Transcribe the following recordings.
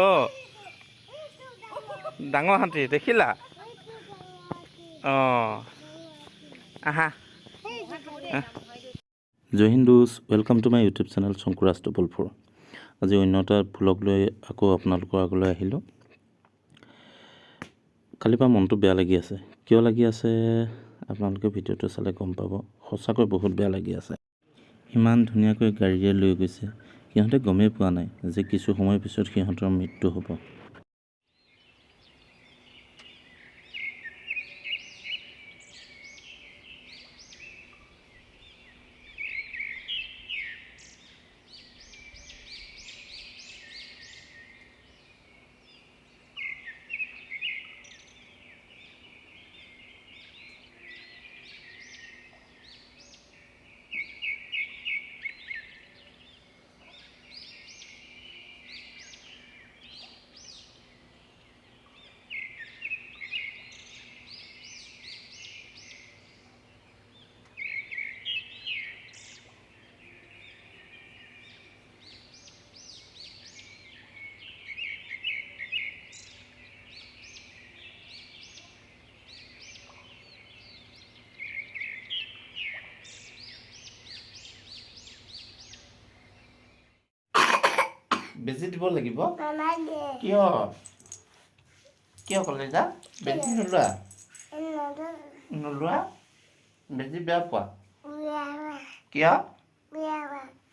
অঁ ডাঙৰ হাতী দেখিলা অঁ আহা জয় হিন্দ দোজ welcome to my YouTube channel Shankuraj টুপল ফ'ৰ। আজি অন্য এটা ভ্লগ লৈ আকৌ আপোনালোকৰ আগলৈ আহিলোঁ। কালিৰ পৰা মনটো বেয়া লাগি আছে। কিয় লাগি আছে আপোনালোকে ভিডিঅ'টো চালে গম পাব। সঁচাকৈ বহুত বেয়া লাগি আছে। ইমান ধুনীয়াকৈ গাড়ীৰে লৈ গৈছে, সিহঁতে গমেই পোৱা নাই যে কিছু সময়ৰ পিছত সিহঁতৰ মৃত্যু হ'ব। বেজি দিব লাগিব। কিয় কিয় ক'লে যা বেজি নোলোৱা নোলোৱা বেজি বেয়া পোৱা কিয়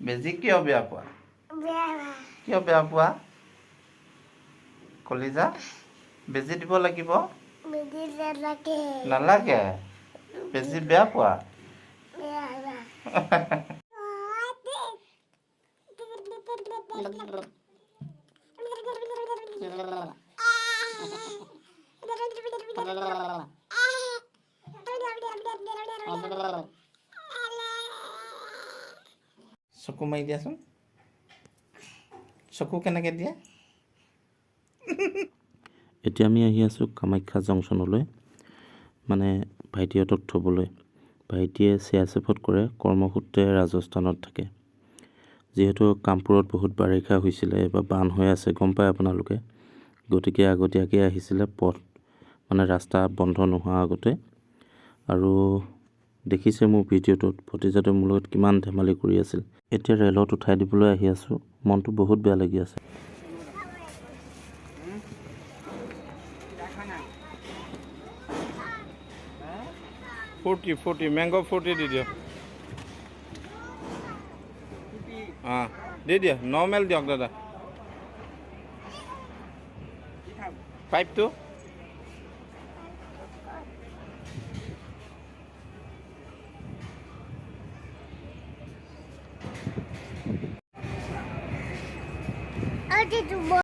বেজি কিয় বেয়া পোৱা কিয় বেয়া পোৱা কলিজা বেজি দিব লাগিব নালাগে বেজি বেয়া পোৱা চকু মাৰি দিয়াচোন চকু কেনেকৈ দিয়ে এতিয়া আমি আহি আছোঁ কামাখ্যা জংচনলৈ, মানে ভাইটিহঁতক থ'বলৈ। ভাইটিয়ে CSFত কৰে, কৰ্মসূত্ৰে ৰাজস্থানত থাকে। যিহেতু কামপুৰত বহুত বাৰিষা হৈছিলে, এইবাৰ বান হৈ আছে গম পায় আপোনালোকে, গতিকে আগতীয়াকৈ আহিছিলে পথ মানে ৰাস্তা বন্ধ নোহোৱা আগতে। আৰু দেখিছে মোৰ ভিডিঅ'টোত ভতিজাতে মোৰ লগত কিমান ধেমালি কৰি আছিল। এতিয়া ৰেলত উঠাই দিবলৈ আহি আছোঁ, মনটো বহুত বেয়া লাগি আছে। ফৰ্টি মেংগ' 40 দি দিয়ক অঁ দি দিয়া নৰ্মেল দিয়ক দাদা 5টো